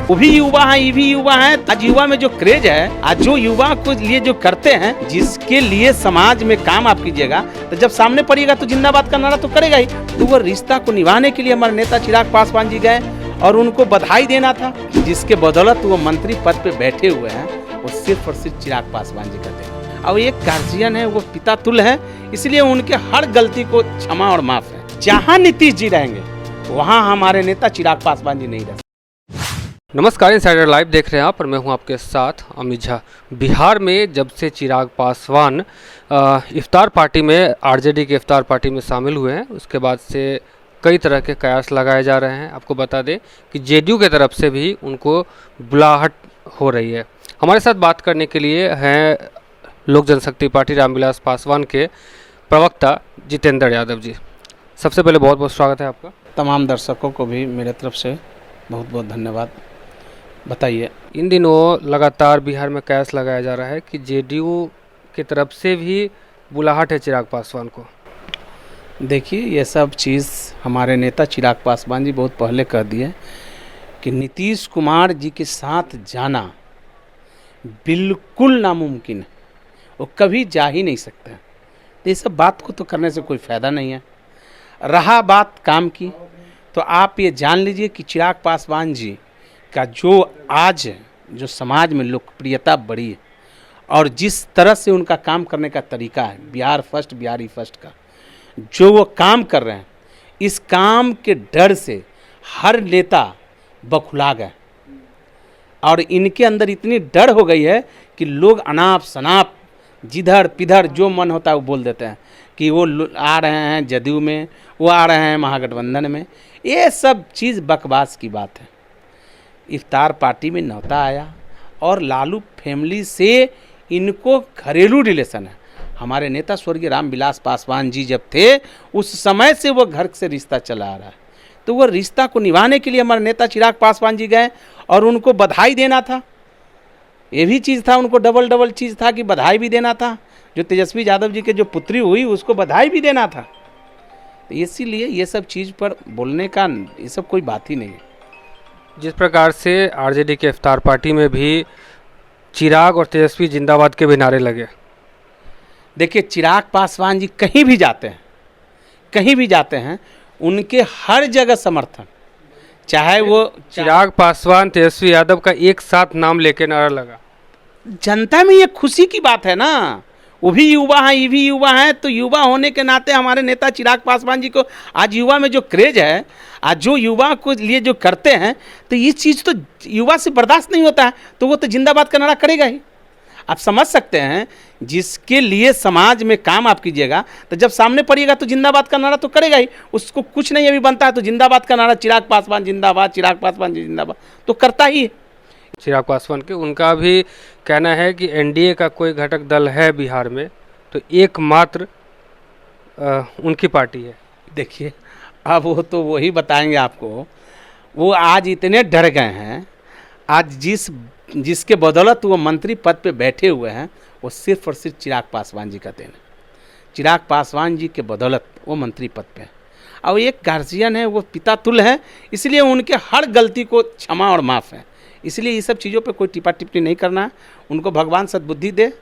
वो भी युवा है, ये भी युवा है। आज युवा में जो क्रेज है, आज जो युवा को लिए जो करते हैं, जिसके लिए समाज में काम आप कीजिएगा, तो जब सामने पड़ेगा तो जिंदाबाद का नारा तो करेगा ही। तो वो रिश्ता को निभाने के लिए हमारे नेता चिराग पासवान जी गए और उनको बधाई देना था, जिसके बदौलत वो मंत्री पद पे बैठे हुए हैं। वो सिर्फ और सिर्फ चिराग पासवान जी कहते हैं। और एक गार्जियन है, वो पिता तुल्य है, इसलिए उनके हर गलती को क्षमा और माफ है। जहाँ नीतीश जी रहेंगे वहाँ हमारे नेता चिराग पासवान जी नहीं रह सकते। नमस्कार, इनसाइडर लाइव देख रहे हैं आप और मैं हूं आपके साथ अमित झा। बिहार में जब से चिराग पासवान इफ्तार पार्टी में आरजेडी के इफ्तार पार्टी में शामिल हुए हैं, उसके बाद से कई तरह के कयास लगाए जा रहे हैं। आपको बता दें कि जेडीयू के तरफ से भी उनको बुलाहट हो रही है। हमारे साथ बात करने के लिए हैं लोक जनशक्ति पार्टी रामविलास पासवान के प्रवक्ता जितेंद्र यादव जी। सबसे पहले बहुत बहुत स्वागत है आपका। तमाम दर्शकों को भी मेरे तरफ से बहुत बहुत धन्यवाद। बताइए। इन दिनों लगातार बिहार में कयास लगाया जा रहा है कि जेडीयू की तरफ से भी बुलाहट है चिराग पासवान को। देखिए, ये सब चीज़ हमारे नेता चिराग पासवान जी बहुत पहले कह दिए कि नीतीश कुमार जी के साथ जाना बिल्कुल नामुमकिन है, वो कभी जा ही नहीं सकते। तो ये सब बात को तो करने से कोई फ़ायदा नहीं है। रहा बात काम की, तो आप ये जान लीजिए कि चिराग पासवान जी का जो आज जो समाज में लोकप्रियता बढ़ी है और जिस तरह से उनका काम करने का तरीका है, बिहार फर्स्ट बिहारी फर्स्ट का जो वो काम कर रहे हैं, इस काम के डर से हर नेता बौखला गए और इनके अंदर इतनी डर हो गई है कि लोग अनाप शनाप जिधर पिधर जो मन होता है वो बोल देते हैं कि वो आ रहे हैं जदयू में, वो आ रहे हैं महागठबंधन में। ये सब चीज़ बकवास की बात है। इफ्तार पार्टी में न्योता आया और लालू फैमिली से इनको घरेलू रिलेशन है। हमारे नेता स्वर्गीय रामविलास पासवान जी जब थे उस समय से वो घर से रिश्ता चला आ रहा है। तो वो रिश्ता को निभाने के लिए हमारे नेता चिराग पासवान जी गए और उनको बधाई देना था। ये भी चीज़ था, उनको डबल चीज़ था कि बधाई भी देना था। जो तेजस्वी यादव जी के जो पुत्री हुई उसको बधाई भी देना था। तो इसीलिए ये सब चीज़ पर बोलने का ये सब कोई बात ही नहीं है। जिस प्रकार से आरजेडी के इफ्तार पार्टी में भी चिराग और तेजस्वी जिंदाबाद के भी नारे लगे। देखिए, चिराग पासवान जी कहीं भी जाते हैं उनके हर जगह समर्थन, चाहे वो चिराग पासवान तेजस्वी यादव का एक साथ नाम लेके नारा लगा। जनता में ये खुशी की बात है ना। वो भी युवा हैं, ये भी युवा हैं। तो युवा होने के नाते हमारे नेता चिराग पासवान जी को आज युवा में जो क्रेज है, आज जो युवा को लिए जो करते हैं, तो ये चीज़ तो युवा से बर्दाश्त नहीं होता है। तो वो तो जिंदाबाद का नारा करेगा ही। आप समझ सकते हैं, जिसके लिए समाज में काम आप कीजिएगा, तो जब सामने पड़ेगा तो जिंदाबाद का नारा तो करेगा ही। उसको कुछ नहीं अभी बनता है तो जिंदाबाद का नारा चिराग पासवान जिंदाबाद, चिराग पासवान जी जिंदाबाद तो करता ही है। चिराग पासवान के उनका भी कहना है कि एनडीए का कोई घटक दल है बिहार में तो एकमात्र उनकी पार्टी है। देखिए, अब वो तो वही बताएंगे आपको। वो आज इतने डर गए हैं, आज जिसके बदौलत वो मंत्री पद पे बैठे हुए हैं, वो सिर्फ और सिर्फ चिराग पासवान जी का देन है। चिराग पासवान जी के बदौलत वो मंत्री पद पे है। और एक गार्जियन है, वो पिता तुल्य है, इसलिए उनके हर गलती को क्षमा और माफ़ है। इसलिए ये सब चीज़ों पे कोई टिप्पणी टिप्पणी नहीं करना है। उनको भगवान सद्बुद्धि दे,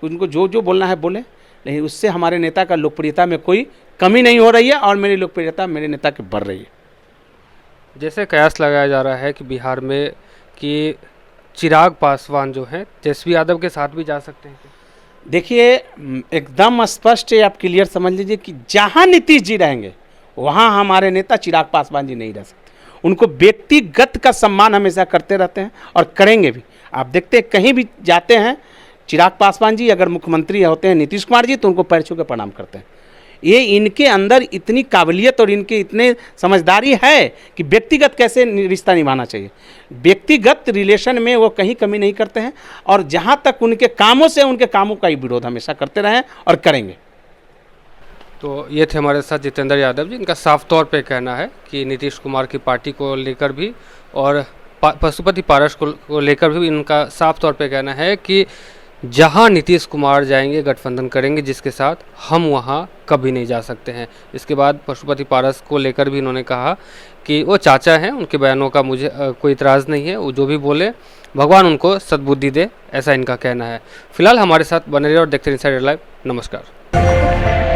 उनको जो जो बोलना है बोले, लेकिन उससे हमारे नेता का लोकप्रियता में कोई कमी नहीं हो रही है और मेरी लोकप्रियता मेरे नेता की बढ़ रही है। जैसे कयास लगाया जा रहा है कि बिहार में कि चिराग पासवान जो है तेजस्वी यादव के साथ भी जा सकते हैं। देखिए, एकदम स्पष्ट है, आप क्लियर समझ लीजिए कि जहाँ नीतीश जी रहेंगे वहाँ हमारे नेता चिराग पासवान जी नहीं रह सकते। उनको व्यक्तिगत का सम्मान हमेशा करते रहते हैं और करेंगे भी। आप देखते हैं कहीं भी जाते हैं चिराग पासवान जी, अगर मुख्यमंत्री होते हैं नीतीश कुमार जी, तो उनको पैर छू के प्रणाम करते हैं। ये इनके अंदर इतनी काबिलियत और इनके इतने समझदारी है कि व्यक्तिगत कैसे रिश्ता निभाना चाहिए। व्यक्तिगत रिलेशन में वो कहीं कमी नहीं करते हैं और जहाँ तक उनके कामों से उनके कामों का ही विरोध हमेशा करते रहें और करेंगे। तो ये थे हमारे साथ जितेंद्र यादव जी। इनका साफ तौर पे कहना है कि नीतीश कुमार की पार्टी को लेकर भी और पशुपति पारस को लेकर भी इनका साफ तौर पे कहना है कि जहां नीतीश कुमार जाएंगे गठबंधन करेंगे जिसके साथ, हम वहां कभी नहीं जा सकते हैं। इसके बाद पशुपति पारस को लेकर भी इन्होंने कहा कि वो चाचा हैं, उनके बयानों का मुझे कोई इतराज़ नहीं है, वो जो भी बोले भगवान उनको सद्बुद्धि दे, ऐसा इनका कहना है। फिलहाल हमारे साथ बने रहिए और देखते रहिए इनसाइडर लाइव। नमस्कार।